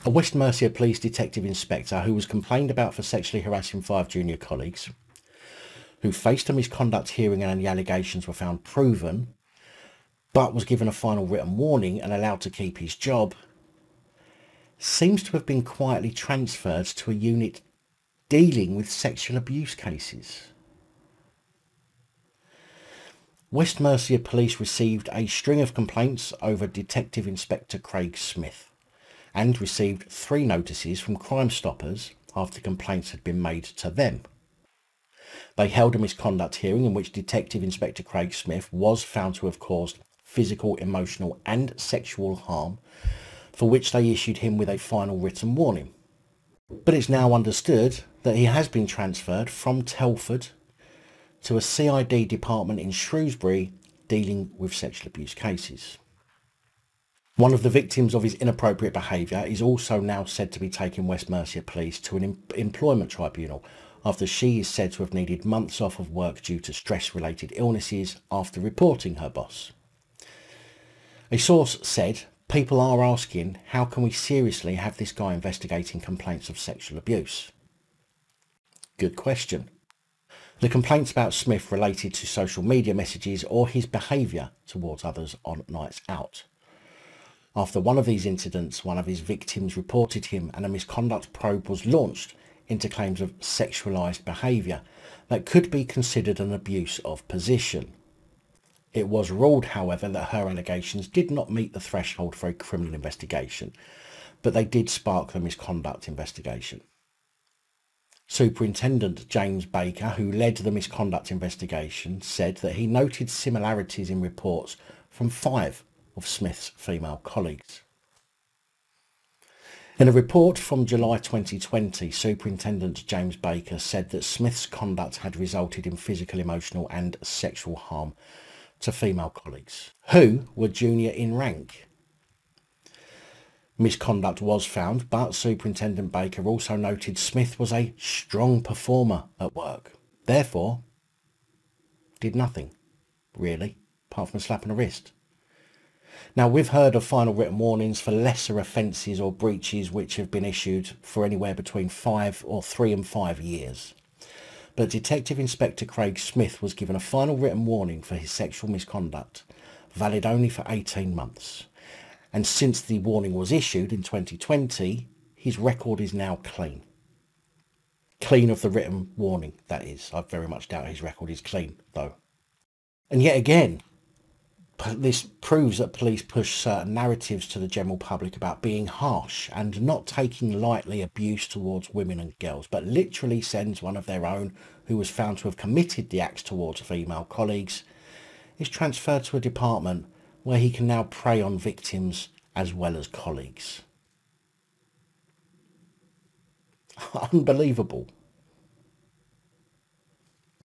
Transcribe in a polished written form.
A West Mercia police detective inspector who was complained about for sexually harassing 5 junior colleagues, who faced a misconduct hearing and the allegations were found proven, but was given a final written warning and allowed to keep his job, seems to have been quietly transferred to a unit dealing with sexual abuse cases. West Mercia Police received a string of complaints over Detective Inspector Craig Smith and received 3 notices from Crime Stoppers after complaints had been made to them. They held a misconduct hearing in which Detective Inspector Craig Smith was found to have caused physical, emotional and sexual harm, for which they issued him with a final written warning. But it's now understood that he has been transferred from Telford to a CID department in Shrewsbury dealing with sexual abuse cases. One of the victims of his inappropriate behaviour is also now said to be taking West Mercia Police to an employment tribunal after she is said to have needed months off of work due to stress-related illnesses after reporting her boss. A source said, "People are asking, how can we seriously have this guy investigating complaints of sexual abuse?" Good question. The complaints about Smith related to social media messages or his behaviour towards others on nights out. After one of these incidents, one of his victims reported him and a misconduct probe was launched into claims of sexualised behaviour that could be considered an abuse of position. It was ruled, however, that her allegations did not meet the threshold for a criminal investigation, but they did spark the misconduct investigation. Superintendent James Baker, who led the misconduct investigation, said that he noted similarities in reports from 5 of Smith's female colleagues. In a report from July 2020, Superintendent James Baker said that Smith's conduct had resulted in physical, emotional and sexual harm to female colleagues, who were junior in rank. Misconduct was found, but Superintendent Baker also noted Smith was a strong performer at work, therefore did nothing, really, apart from a slap on the wrist. Now, we've heard of final written warnings for lesser offences or breaches which have been issued for anywhere between 3 and 5 years. But Detective Inspector Craig Smith was given a final written warning for his sexual misconduct, valid only for 18 months. And since the warning was issued in 2020, his record is now clean. Clean of the written warning, that is. I very much doubt his record is clean, though. And yet again, this proves that police push certain narratives to the general public about being harsh and not taking lightly abuse towards women and girls, but literally sends one of their own, who was found to have committed the acts towards female colleagues, is transferred to a department where he can now prey on victims as well as colleagues. Unbelievable.